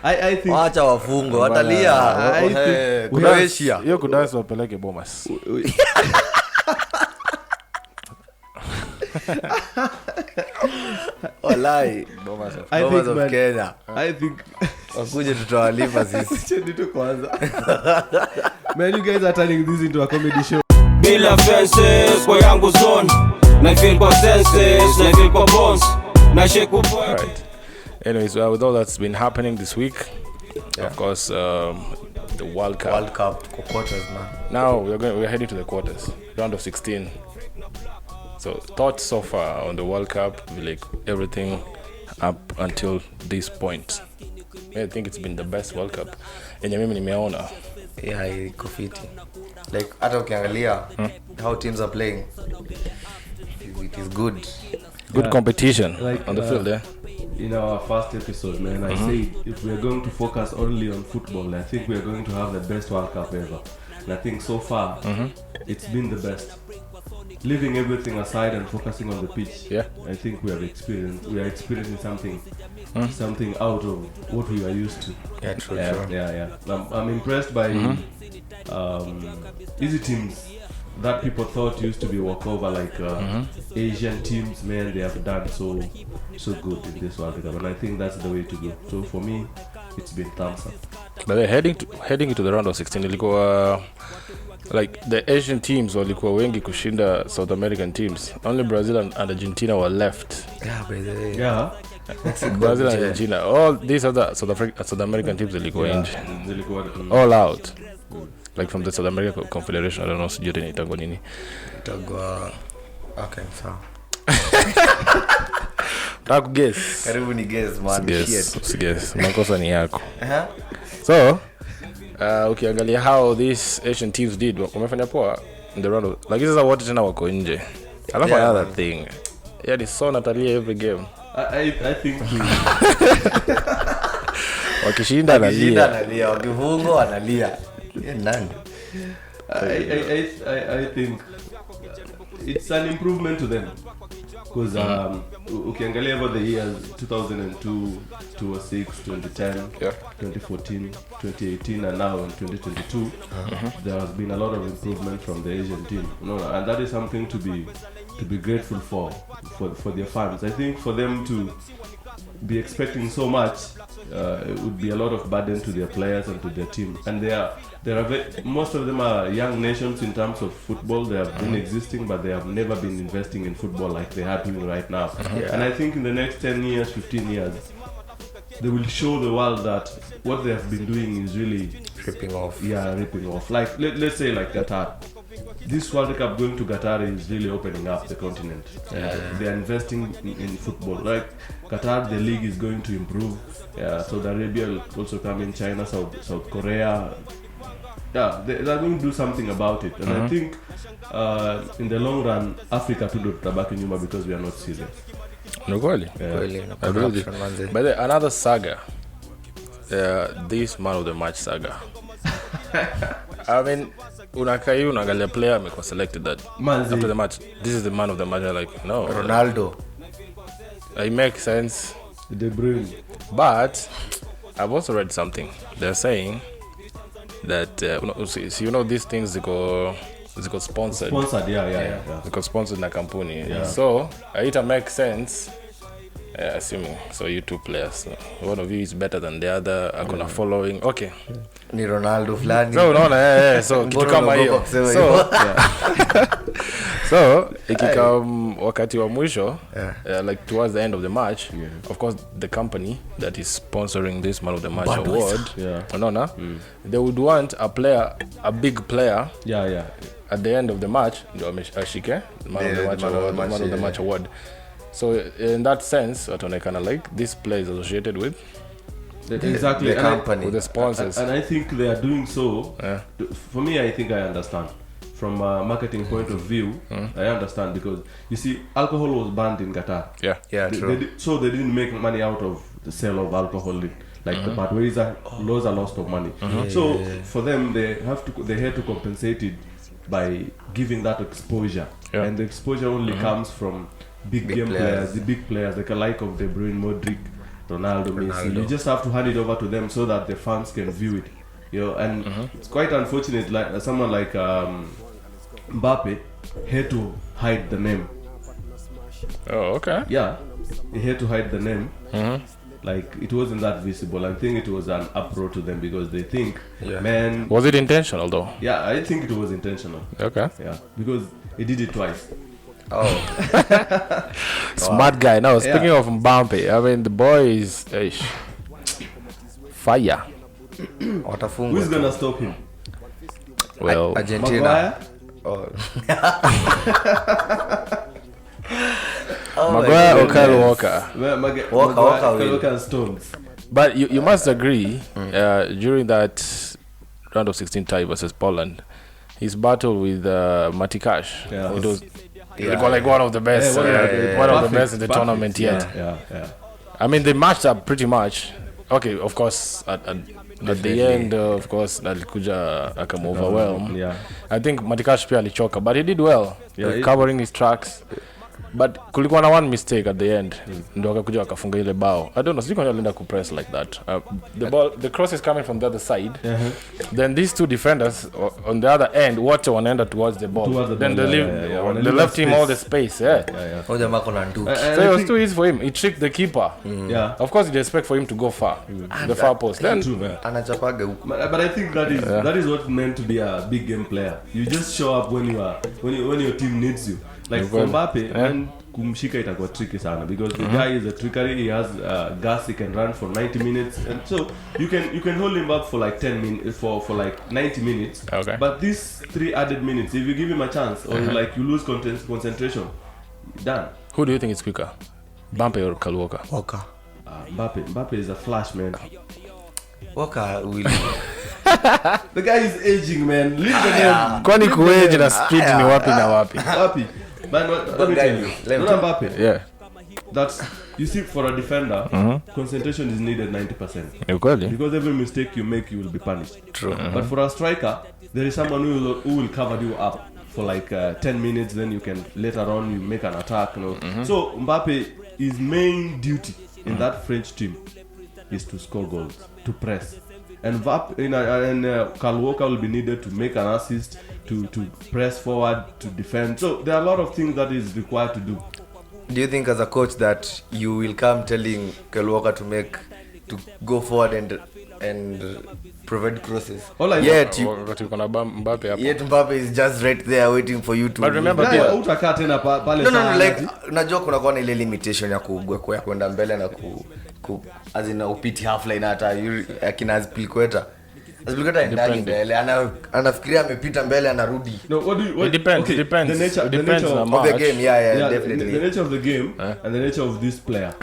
I think acha wafungo watalia kuna Asia hiyo kudance wapeleke Bomas. Wallahi Bomas of Kenya. I think wakuje tutawalipa sisi ndio kwanza. Man, you guys are turning this into a comedy show. Bila fences kwa yangu zone na feel kwa senses na feel kwa bones na shake kwa right. Anyways, with all that's been happening this week, of course, the World Cup quarters, man. Now we're heading to the quarters, round of 16. So thoughts so far on the World Cup, like everything up until this point. I think it's been the best World Cup. Yenye mimi nimeona. Yeah, iko fiti. Like hata ukiangalia how teams are playing, it is good. Good competition like, on the field, yeah. In our first episode, man, I said if we are going to focus only on football, I think we are going to have the best World Cup ever. And I think so far, it's been the best. Leaving everything aside and focusing on the pitch, I think we are experiencing something out of what we are used to. Yeah, true. Yeah. I'm impressed by easy teams that people thought used to be walkover, like Asian teams. Man, they have done so good in this World Cup, and I think that's the way to go. So for me, it's been thumbs up. But they're heading into the round of 16. Ilikuwa like the Asian teams walikuwa wengi kushinda South American teams. Only Brazil and Argentina were left. Yeah, by the way. Yeah. Brazil and Argentina. All these other South American teams walikuwa nje. All out. Like from the South American Confederation. I don't know sijui ni itakuwa nini. Itakuwa okay, sawa. Taku guess. Karibu ni guess, man. Guess. Makosa ni yako. So, ukiangalia how these Asian teams did, wamefanya poa in the round of, like sasa wote tena wako nje. Alafu another thing. Yeah, it's so Natalia every game. I think wakishinda analia, wakifungo analia. Nani? I think it's an improvement to them, because ukiangalia over the years 2002, 2006, 2010, 2014, 2018 and now in 2022, there has been a lot of improvement from the Asian team, and that is something to be grateful for their fans. I think for them to be expecting so much, it would be a lot of burden to their players and to their team. And most of them are young nations in terms of football. They have been existing, but they have never been investing in football like they are doing right now. And I think in the next 10 years, 15 years, they will show the world that what they have been doing is really ripping off. Yeah, ripping off. Like let's say like Qatar. This World Cup going to Qatar is really opening up the continent. They are investing in football. Like Qatar, the league is going to improve. Saudi Arabia will also come in, China, South Korea. Yeah, they are going to do something about it. And I think in the long run, Africa too tutabaki nyuma because we are not serious. No kweli. But another saga. This man of the match saga. I mean, unaangalia player amekuwa selected that after the match, this is the man of the match. Like, no, Ronaldo. It makes sense. De Bruyne. But I've also read something. They're saying that these things ziko sponsored. Yeah. Ziko sponsored na kampuni. Yeah. So it makes sense. Assuming so you two players, so one of you is better than the other, akona following. Okay, ni Ronaldo fulani. So unaona so kitu kama hiyo. So ikikam wakati wa mwisho, like towards the end of the match, of course the company that is sponsoring this man of the match award, unaona, they would want a big player at the end of the match ndio ashike man of the match award. So in that sense, wataonekana like this player is associated with exactly the company, with the sponsors, and I think they are doing so. For me, I think I understand from a marketing point of view. I understand because you see, alcohol was banned in Qatar. True. So they didn't make money out of the sale of alcohol. Like the Budweiser lost a lot of money. So for them, they had to compensate it by giving that exposure, and the exposure only comes from big game players, the big players like of De Bruyne, Modric, Ronaldo, Messi. You just have to hand it over to them so that the fans can view it. And it's quite unfortunate. Like someone like Mbappe had to hide the name. Oh, okay. Yeah, he had to hide the name. Like it wasn't that visible. I think it was an uproar to them because they think, man. Was it intentional though? Yeah, I think it was intentional. Okay. Yeah, because he did it twice. Oh. Smart guy. Now, speaking of Mbappe, I mean, the boy is fire. Who's gonna stop him? Well, Argentina. Maguire? Maguire or Kyle Walker? Walker and Stones. But you must agree, during that round of 16 tie versus Poland, his battle with Matikash, it was like one of the best, one of the best in the tournament yet. Yeah. I mean, they matched up pretty much. Okay, of course, at the end, of course, alikuja akam overwhelm. Yeah. I think Matikash pia alichoka, but he did well, covering his tracks. But kulikuwa na one mistake at the end, ndo akakuja akafunga ile bao. I don't know, sijui kwa nini alienda kupress like that. The cross is coming from the other side. Then these two defenders on the other end, wote wanaenda towards the ball. Then they left him all the space. Hoja mako na ndu. So it was too easy for him. He tricked the keeper. Yeah. Of course, you'd expect for him to go far, the far post. Then Anachapaga huko. But I think that is what meant to be a big game player. You just show up when your team needs you. Like for Mbappe, and kumshika itakuwa tricky sana because the guy is a trickery. He has gas. He can run for 90 minutes, and so you can hold him up for like 10 minutes for like 90 minutes. Okay. But these 3 added minutes, if you give him a chance, or like you lose concentration, done. who do you think is quicker, Mbappe or Kyle Walker? Walker. Mbappe is a flash, man. Walker will. The guy is aging, man. Leave the name. Kwani kueje na speed ni wapi na wapi? Mbappe. Man, let me tell you. Mbappe. Yeah. That's, you see, for a defender, concentration is needed 90%. Ukweli? Because every mistake you make, you will be punished. True. But for a striker, there is someone who will cover you up for like 10 minutes. Then you can later on you make an attack. So Mbappe, his main duty in that French team is to score goals, to press. And Kyle Walker will be needed to make an assist, to press forward, to defend. So there are a lot of things that is required to do. Do you think as a coach that you will come telling Kyle Walker to go forward and provide crosses? Yet Mbappe is just right there waiting for you to. But remember, utakaa tena pale no, like unajua kuna na ile limitation ya kwenda mbele na azina upiti half line hata akina Azpilicueta ndani mbele anafikiria amepita mbele anarudi. No, what do you, it depends. Okay, It depends on the game. Yeah, definitely. The nature of the game and the nature of this player.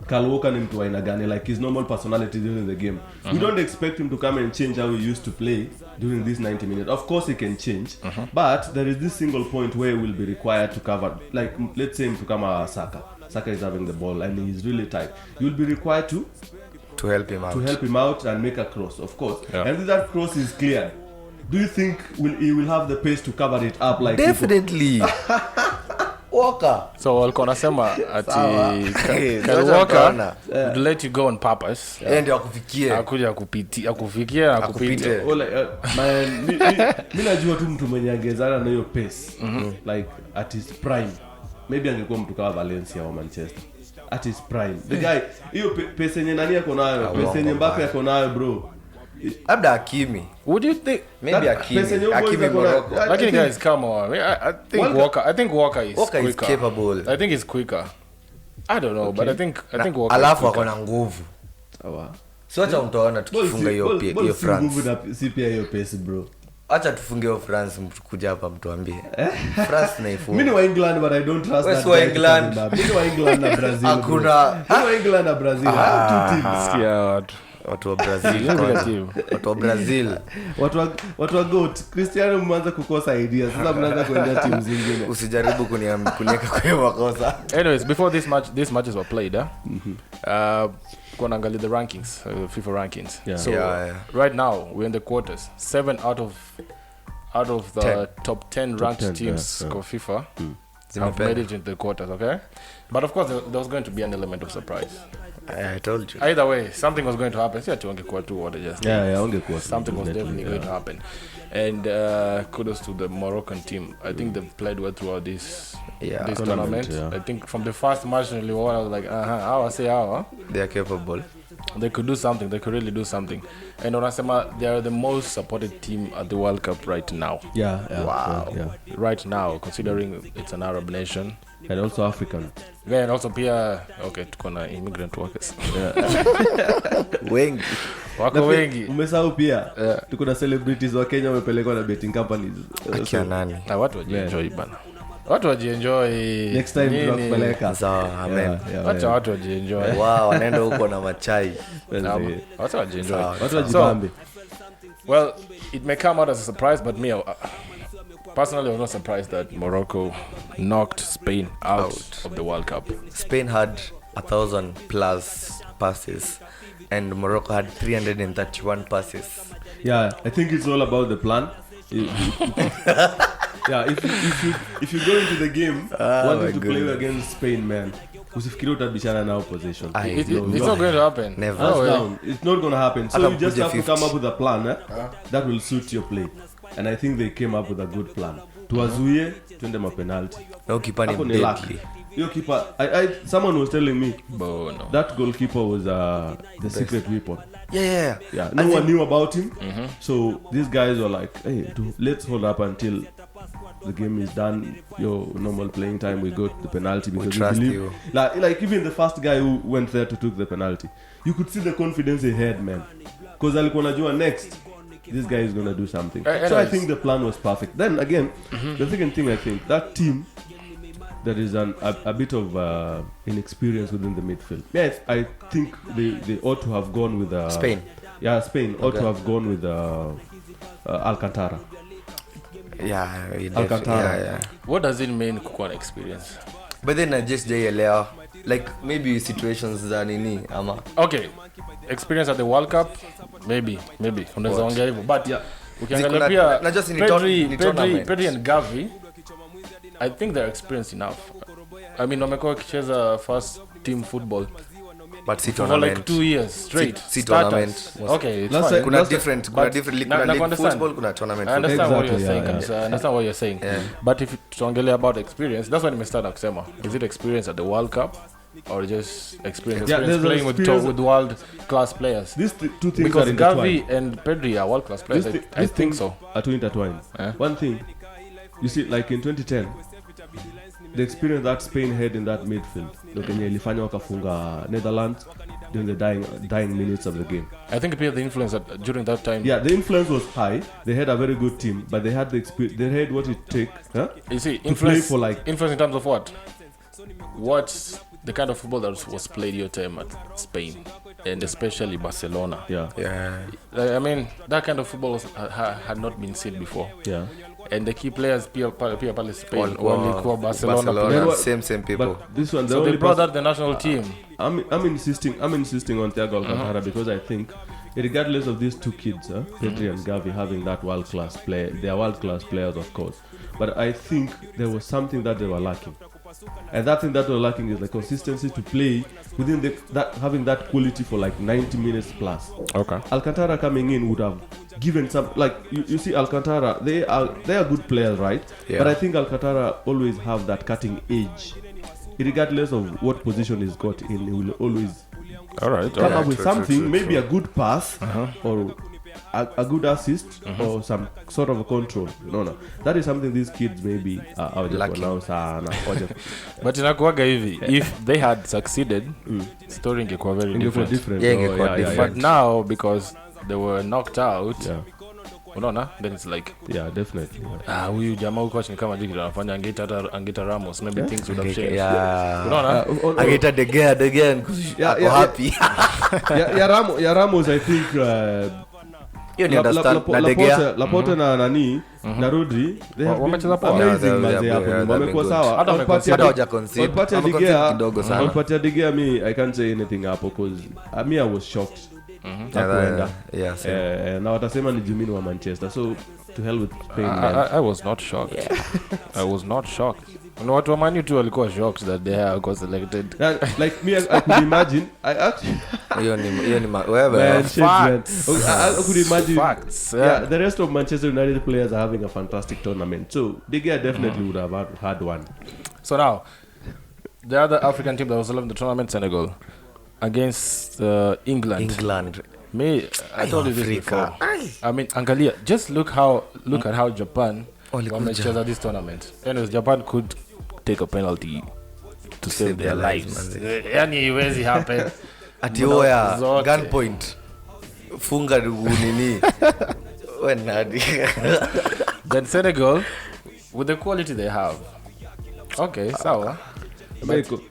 Kyle Walker ni mtu aina gani, like his normal personality during the game. We don't expect him to come and change how he used to play during these 90 minutes. Of course he can change, but there is this single point where he will be required to cover, like let's say him to come Saka. Saka is having the ball and he's really tight. You will be required to help him out and make a cross, of course. And if that cross is cleared, do you think he will have the pace to cover it up like definitely Walker? So walikuwa nasema ati Kyle Walker would let you go on purpose. Ndio akufikie. Akufikie na kupite. Man, mimi najua tu mtu mwenye angezana na hiyo pace. Like at his prime. Maybe angekuwa mtu kama Valencia au Manchester. At his prime. The guy, hiyo pace yenye nani yako nayo, pace yenye Mbappe yako nayo, bro. Labda Hakimi. Would you think maybe Hakimi Morocco? Like guys, come on. I think Walker is quicker. Is capable. I think he's quicker. I don't know, but I think Walker. Alafu akona nguvu. Sawa. So acha mtaona tukifunga hiyo France. Nguvu na si pia hiyo pace, bro. Acha tufunge hiyo France mtukuja hapa mtuambie. France naifunga. Mimi ni wa England but I don't trust that. Wewe England. Mimi ni wa England na Brazil. Hakuna. Mimi wa England na Brazil. Two teams. Sikia watu wa Brazil. Watu wa Brazil. Watu wa GOAT. Cristiano mwanza kukosa idea. Sasa mnaanza kuendea timu zingine. Usijaribu kuniweka kwa hiyo makosa. Anyways, before these matches were played, gonna angalia the rankings, FIFA rankings. So right now we're in the quarters. 7 out of the top 10 ranked teams for FIFA. have made it into the quarters, okay? But of course, there was going to be an element of surprise. I told you. Either way, something was going to happen. Something was definitely going to happen. And kudos to the Moroccan team. I think they've played well throughout this tournament. I think from the first match, I was like, they are capable. They could do something. They could really do something. And Onasema, they are the most supported team at the World Cup right now. Wow. Right now, considering it's an Arab nation. And also African. Yeah, and also pia tukona immigrant workers. Wengi. Wako wengi. Umesahau pia. Tuko na celebrities wa Kenya wamepelekwa na betting companies. Akia nani? Na watu wajienjoy bana. Watu wajienjoy. Next time tunakupeleka. Sawa, amen. Watu wajienjoy. Wow, wanaenda huko na machai. Watu wajienjoy. Watu wajibambe. Well, it may come out as a surprise, but me personally, I was not surprised that Morocco knocked Spain out of the World Cup. Spain had 1,000 plus passes, and Morocco had 331 passes. Yeah, I think it's all about the plan. If you go into the game wanting to play against Spain, man, usifikiri utabishana nao possession. It's not going to happen. Never. It's not going to happen. So you just have to come up with a plan that will suit your play. And I think they came up with a good plan. Tuwazuie, twende mapenalty. No keeper named deadly. Your keeper, someone was telling me no. That goalkeeper was the secret weapon. Yeah. No one knew about him. So these guys were like, hey, let's hold up until the game is done. Your normal playing time, we go to the penalty because we trust you. Like even the first guy who went there to take the penalty, you could see the confidence he had, man. Because alikuwa anajua next, this guy is gonna do something. So I think the plan was perfect. Then again, the second thing I think, that team, there is a bit of inexperience within the midfield. Yes, I think they ought to have gone with Spain. Yeah, Spain ought to have gone with Alcantara. Yeah, Alcantara. Yeah. What does it mean kukuwa experience? But then I just jaielewa, like maybe situations za nini ama. Okay, experience at the World Cup, maybe unaweza ongea hivyo, but ukiangalia pia Pedri and Gavi, I think they're experienced enough. I mean, wamekuwa wakicheza first team football but see for tournament like 2 years straight. See tournament. Okay, it's fine. Kuna different league football, kuna tournament. I understand what you're saying. Yeah. I understand what you're saying. Yeah. But if tuongelea about experience, that's when we start kusema. Is it experience at the World Cup or just experience playing with world class players? These two things because are Gavi and Pedri are world class players. I think so. Are two intertwined. One thing, you see, like in 2010, the experience that Spain had in that midfield, Kenya ilifanya wakafunga Netherlands during the dying minutes of the game. I think the influence during that time. Yeah, the influence was high. They had a very good team, but they had the experience. They had what it takes. You see, influence for like influence in terms of what? What's the kind of football that was played your time at Spain, and especially Barcelona. Yeah. I mean, that kind of football had not been seen before. Yeah. And the key players, pale Spain, walikuwa Barcelona, same people. But this one, so they brought out the national team. I'm insisting on Thiago Alcantara because I think, regardless of these two kids, Pedri and Gavi having that world-class player, they are world-class players, of course. But I think there was something that they were lacking. And that thing that they were lacking is the consistency to play within having that quality for like 90 minutes plus. Okay. Alcantara coming in would have given some, like you see Alcantara, they are good players, right? Yeah. But I think Alcantara always have that cutting edge. Regardless of what position he's got in, he will always come up with something, maybe a good pass or a good assist or some sort of a control. No. That is something these kids maybe are lacking. But inakuwaga hivi, if they had succeeded, story ingekuwa very different. Yeah. But now, because they were knocked out, unaona, then it's like, yeah, definitely. Huyu jamaa huko chini kama jiki anafanya angeta Ramos, maybe things would have changed. Unaona, angeta De Gea ako happy. Ya Ramos, I think you understand na De Gea, Laporte na nani na Rodri, they have been amazing maze hapo. Wamekuwa sawa. Hata hawajaconcede. Kidogo sana. Patia De Gea, I can't say anything hapo because I was shocked. Na watasema ni Jimmy wa Manchester, so to hell with Spain. I was not shocked. I was not shocked. No, watu wa Man U too walikuwa shocked that they got selected. Like me, I could imagine. I actually. I could imagine. Facts. Yeah, the rest of Manchester United players are having a fantastic tournament. So De Gea definitely would have had one. So now, the other African team that was in the tournament, Senegal, against England. I told you this before. I mean, Angalia, just look at how Japan wamecheza this tournament. Anyways, Japan could take a penalty to save their lives. Yani iwezi happen. Ati oya, gunpoint. Funga nini. Wenadi. Then Senegal, with the quality they have. Okay, sawa.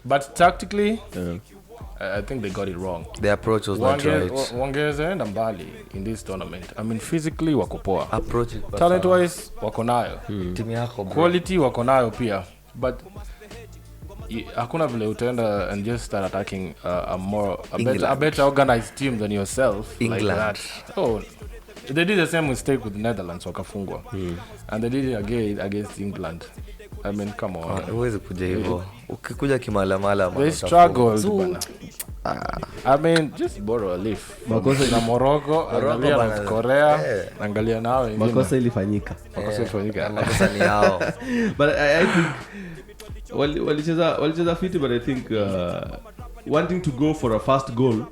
But tactically, I think they got it wrong. The approach was not right. Wangezaenda mbali in this tournament. I mean, physically wako poa. Talent wise wako nayo. Timu yako quality wako nayo pia. But hakuna vile utaenda and just start attacking a better organized team than yourself. England. Like that. Oh, they did the same mistake with the Netherlands wakafungwa. And they did it again against England. I mean, come on. Huwezi kuja hivyo. Ukikuja kimalamala they struggled bana. I mean, just borrow a leaf. Makosa na Morocco, angalia na Korea, angalia nao wengine. Makosa ilifanyika. Makosa ni yao. But I think walicheza fiti, but I think wanting to go for a fast goal,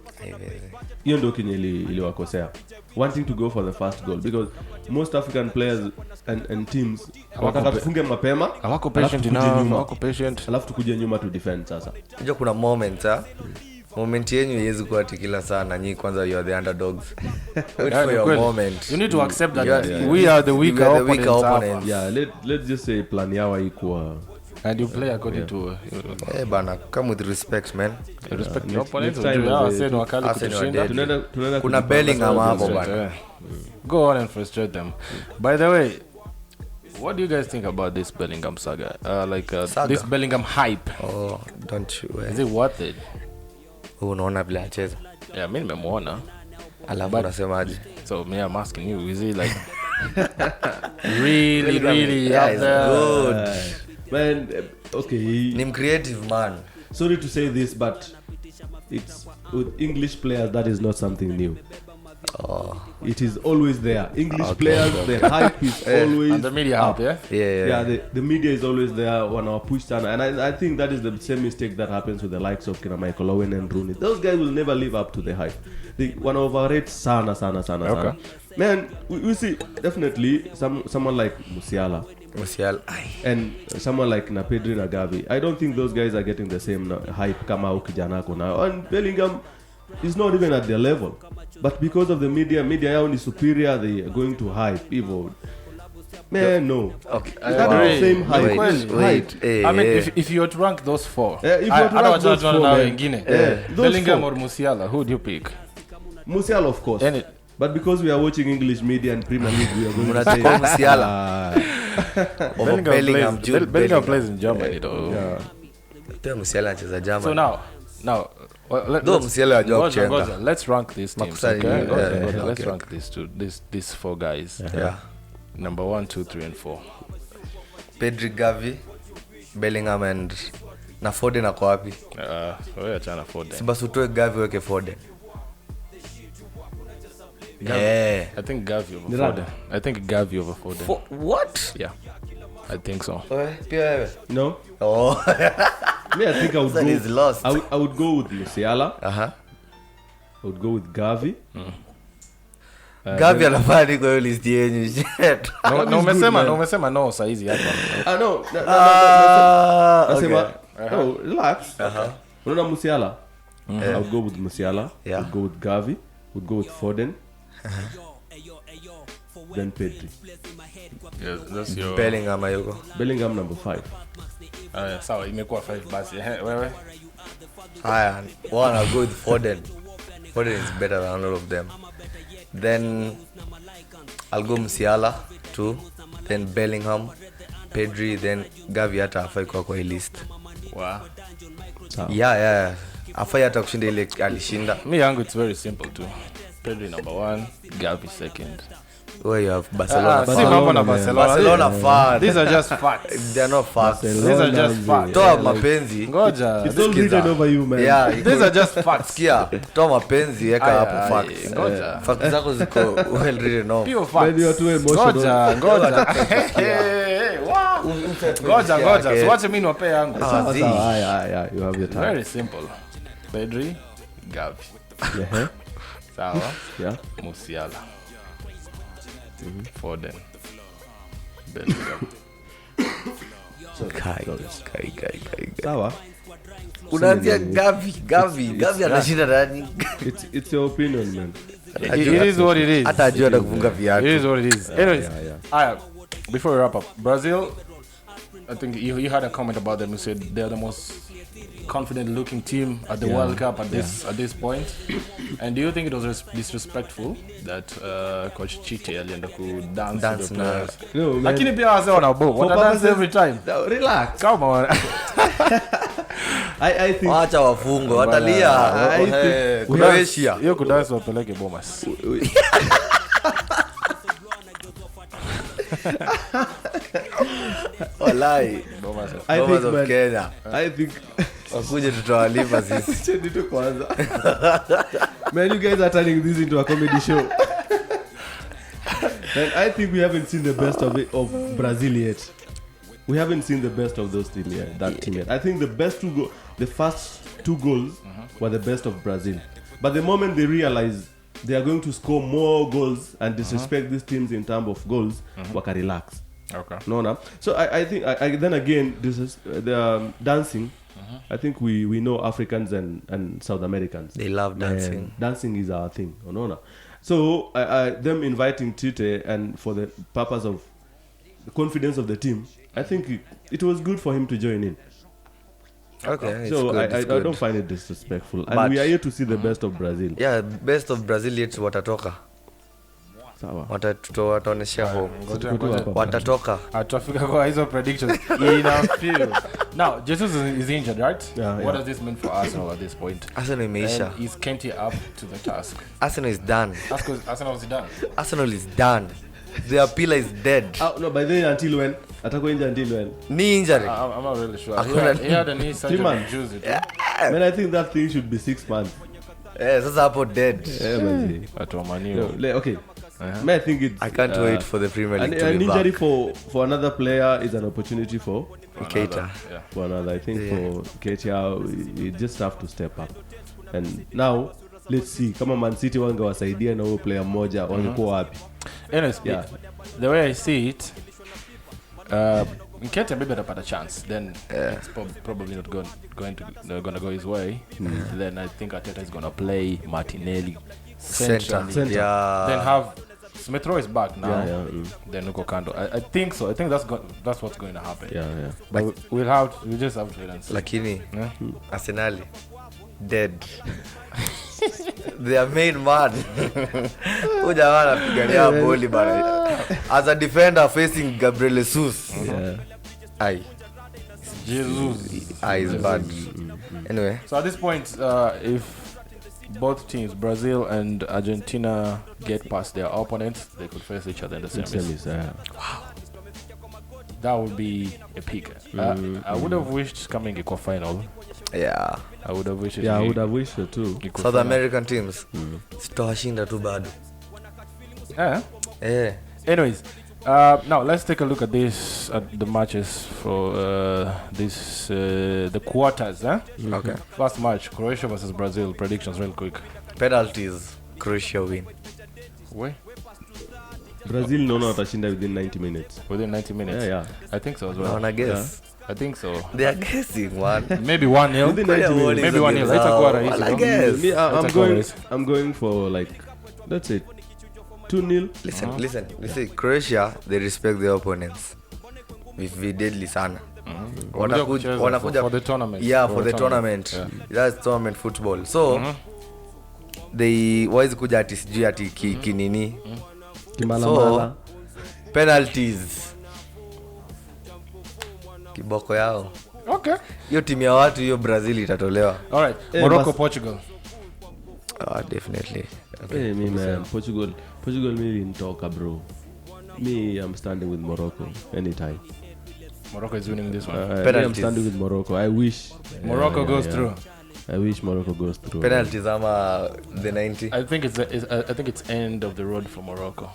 hiyo ndio kenye iliwakosea. Wanting to go for the first goal, because most African players and teams wanataka tufunge mapema, hawako patient enough, hawako patient, alafu tukuje nyuma to defend. Sasa unajua kuna moment yenu yezi kuwa kila sana, nyinyi kwanza you are the underdogs. Wait for your moment. You need to accept that we are the weaker opponents. Yeah, let's just say plan yawa ikuwa, and you play according to bana, come with respect, man. Respect your opponents. Said wakali kutushinda. Kuna Bellingham hapo bana. Go on and frustrate them. By the way, what do you guys think about this Bellingham saga? Saga? This Bellingham hype. Oh, don't you? Is it worth it? Unaona vile anacheza? Yeah, mimi nimemuona. Alafu unasemaje? So me, I'm asking you, is he like really up there? Good. Man, okay. Nim creative man. Sorry to say this, but it's with English players that is not something new. It is always there. English players, the hype is always and the media up. Yeah. The media is always there when our push down, and I think that is the same mistake that happens with the likes of Michael Owen and Rooney. Those guys will never live up to the hype. They wanna overrate sana. Man, we see definitely someone like Musiala and someone like Pedri na Gavi. I don't think those guys are getting the same hype kama ukijana kuna. And Bellingham is not even at their level, but because of the media yao ni superior, they are going to hype evil. Man, no. Okay. That is the same hype. Wait. I mean, if you were to rank those four, if you were to rank those four, Bellingham or Musiala, who would you pick? Musiala, of course. But because we are watching English media and Premier League, we are going to say Musiala. Bellingham plays in Germany, though. Yeah. Musiala anacheza Germany. So now, let's rank these teams. Okay? Let's rank these four guys. Yeah. Number 1, 2, 3, and 4. Pedri, Gavi, Bellingham and na Foden ako wapi? Wewe achana Foden. Si basi utoe Gavi weke Foden. I think Gavi over Foden. I think Gavi over Foden. What? Yeah. I think so. Pia wewe? No. Oh. Me, I think I would He's lost. I would go with Musiala. I would go with Gavi. Gavi anafanya kwa hiyo list yenu. No, umesema no saizi hapa. No. Nasema, no, relax. Unaona Musiala? I would go with Musiala. I would go with Gavi. I would go with Foden. Then Pedri. Yes, that's your Bellingham ayuko. Bellingham number 5. Sawa, imekuwa 5 basi. Wewe? Haya, I'll go with Foden. Foden is better than all of them. Then I'll go Musiala 2, then Bellingham, Pedri, then Gavi hata afai kwa hii list. Wow. Yeah. Afai hata kushinda ile alishinda. Me yangu it's very simple too. Pedri number 1, Gavi second. Where you have Barcelona. Barcelona fan. These are just facts. They are not facts. These are just facts. Toa mapenzi. Ngoja. It's all written over you, man. Yeah, These are just facts. Sikia, toa mapenzi eka hapo facts. Ngoja. Facts zako ziko well written off. Pure When facts. you are too emotional. Ngoja. Ngoja. So what you mean wape yangu? Yeah, you have your time. Very simple. Pedri, Gavi. Yeah. Sawa. Yeah. Musiala. Foden. Bellingham. Kai. Sawa. Unaanzia Gavi anashinda nani? It's your opinion, man. It is what it is. Hata ajua na kufunga viatu. It is what it is. Anyways, Yeah. before we wrap up, Brazil, I think you had a comment about them. You said they're the most confident-looking team at the World Cup at this point. And do you think it was disrespectful that Coach Chite alienda ku dance with the players? No, man. Lakini pia wase wanabo. Wana dance every time. No, relax. Come on. I think Wacha wafungo, watalia. Croatia. Hiyo kudance wapeleke Bomas. Walai. I think, of man, Kenya. I think Wakuje tutawalipa sisi. Cheni tu kwanza. Man, you guys are turning this into a comedy show. And I think we haven't seen the best of Brazil yet. We haven't seen the best of those team yet. That team yet. I think the first 2 goals were the best of Brazil. But the moment they realize they are going to score more goals and disrespect these teams in terms of goals, waka relax. Okay. No. So I think then again this is the dancing. I think we know Africans and South Americans. They love dancing. And dancing is our thing. No. So them inviting Tite and for the purpose of the confidence of the team, I think it was good for him to join in. Okay. So It's I good. don't find it disrespectful. And But- we are here to see the best of Brazil. Yeah, best of Brazil yet watatoka. Sawa. Wataonesha home. Ngoja. Watatoka. Atafika kwa hizo predictions in a few. Now, Jesus is injured, right? Yeah, What does this mean for Arsenal at this point? Arsenal imeisha. And is Kenty up to the task? Arsenal is done. That's because Arsenal is done. Arsenal is done. Their pillar is dead. No, by then until when? Atakuwa injured until when? Knee injury. I'm not really sure. Hakuna- He had a knee surgery months. on Tuesday. Man, I think that thing should be 6 months. Sasa hapo dead. Yeah, man. Atomaniwa. Okay. Man, I think it's I can't wait for the Premier League to an be injury back. for another player is an opportunity for Keita. Yeah. another. I think for Keita, we just have to step up. And now, let's see. Kama Man City wangewasaidia na huyo player mmoja wangekuwa wapi? Anyways, Yeah. the way I see it, Nketiah maybe atapata chance. Then it's probably not gonna go his way. Then I think Arteta is gonna play Martinelli centrally. Center. Yeah. Then have Smith Rowe is back now. Yeah. Then Nuko Kando. I think so. I think that's what's going to happen. Yeah. But we'll just have to wait and see. Lakini Yeah? Arsenal dead. Their main man. Huyu jamaa anapigania boli bana. As a defender facing Gabriel Jesus. Yeah. Aye. Jesus. Aye is bad. Anyway, So at this point, if both teams, Brazil and Argentina, get past their opponents, they could face each other in the semis. Semis, yeah. That would be a peak. I would have wished coming a final. yeah. I would have wished. Yeah, I would have wished so too. South American teams. Sitawashinda tu bado. Yeah. Anyways, now let's take a look at the matches for the quarters. Okay. First match, Croatia versus Brazil. Predictions, real quick. Penalties. Croatia win. Wait, Brazil naona watashinda within 90 minutes. within 90 minutes. Yeah. I think so as I well. wanna guess. I think so. They are guessing one. Maybe 1-0. Within 90 minutes. Maybe 1-0. Haitakuwa rahisi, I no? guess. Me, It's a chorus. I'm going for like, that's it. 2-0. Listen. Croatia, they respect their opponents. Vividly sana. Wanakuja for the tournament. Yeah, for the tournament. Yeah. That's tournament football. So they wawezi kuja ati sijui ati kinini. Kimalamala. Penalties. Kiboko yao. Okay. Hiyo timu ya watu hiyo Brazil itatolewa. All right. Morocco, Portugal. Definitely. Hey, me man, Portugal me in talker, bro. Me, I'm standing with Morocco anytime. Morocco is winning this one. I'm standing with Morocco. I wish Morocco goes through. I wish Morocco goes through. Penalties ama the 90. I think it's end of the road for Morocco.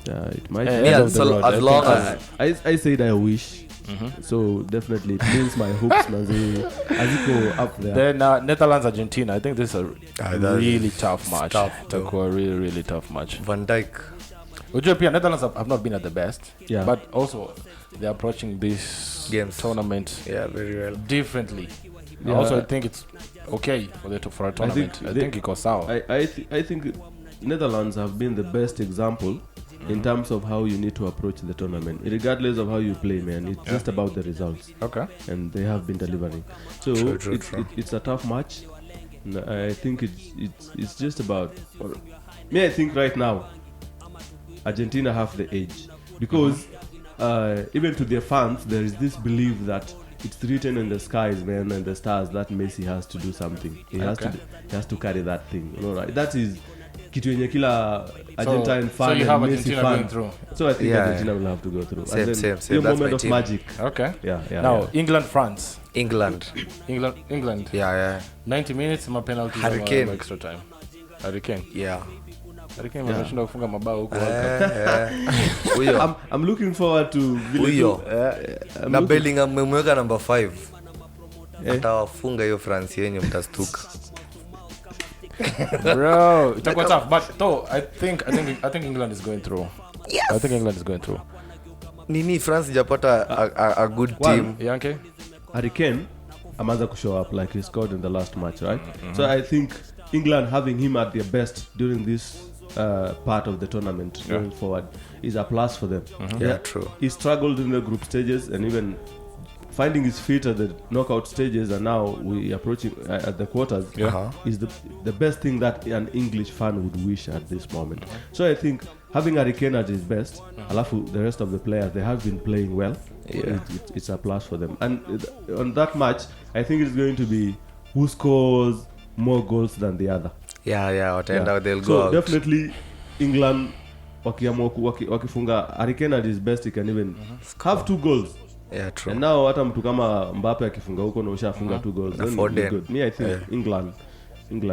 Yeah, it might. As long as I said I wish. So definitely it means my hopes as go up there. Then Netherlands Argentina. I think this is a really tough match. It's a really tough match. Van Dijk. Netherlands have not been at the best. Yeah. But also they're approaching this tournament very well differently. Yeah. Also, I think it's okay for a tournament. I think it goes out. I think Netherlands have been the best example in terms of how you need to approach the tournament, regardless of how you play, man. It's just about the results. Okay. And they have been delivering. So true. It's a tough match. I think it's just about. I think right now, Argentina have the edge because even to their fans, there is this belief that it's written in the skies, man, and the stars that Messi has to do something. He has to carry that thing. You know, right? That is kitu yenye kila Argentine fan and Messi fan. Through. So I think Argentina will have to go through. Same. Your moment of magic. Okay. Yeah. Now England, France. England. Yeah. 90 minutes, my penalty, extra time. Hurricane. Yeah. Hurricane ameshinda kufunga mabao huko. I'm looking forward to na Bellingham mmemweka number 5. Atawafunga hiyo France yenye mtastuka. Bro, itakuwa tough, but though I think England is going through. Yes. I think England is going through. Nini France japata a good team. Yankee? Hurricane ameanza to show up like he scored in the last match, right? So I think England having him at their best during this part of the tournament going forward is a plus for them. Yeah, true. He struggled in the group stages and even finding his feet at the knockout stages, and now we approaching at the quarters is the best thing that an English fan would wish at this moment. So I think having Hurricane at his best, alafu the rest of the players, they have been playing well. It's a plus for them. And on that match, I think it's going to be who scores more goals than the other. They'll go so out. Definitely England wakifunga Hurricane at his best, he can even have 2 goals. Yeah, true. And now hata mtu kama Mbappe akifunga huko na ushafunga 2 goals, then good. Me, I think England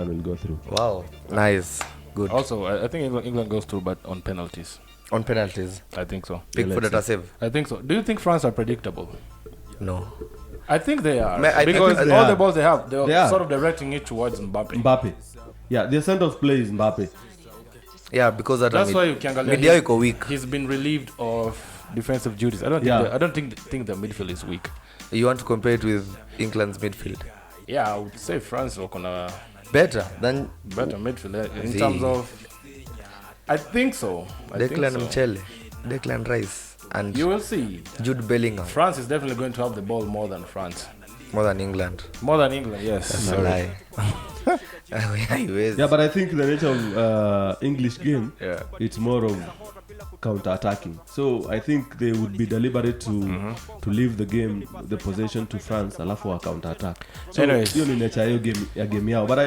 will go through. Wow, nice, good. Also, I think England goes through, but on penalties. On penalties, I think so. Pickford at a save. I think so. Do you think France are predictable? No. I think they are. Because all the balls they have, they're sort of directing it towards Mbappe. Yeah, their center of play is Mbappe. Yeah, because that's why you can media iko weak. He's been relieved of defensive duties. I don't think the midfield is weak. You want to compare it with England's midfield? Yeah, I would say France are gonna better midfield in terms of. I think so. Declan Rice, and you will see. Jude Bellingham. France is definitely going to have the ball more than France. More than England. Yes. That's a lie. Yeah, but I think the nature of English game, it's more of counter-attacking. So I think they would be deliberate to leave the game, the possession to France, alafu wa counter-attack. So hiyo ni nature ya game yao. But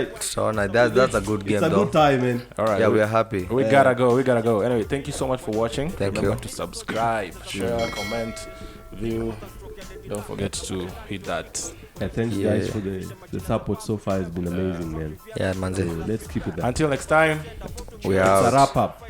that's a good game. It's a good time, man. All right. Yeah, we are happy. We gotta go. Anyway, thank you so much for watching. Remember to subscribe, share, comment, view. Don't forget to hit that. Thanks guys for the support so far. It's been amazing, man. Yeah, man. So let's keep it there. Until next time, we are. It's a wrap up.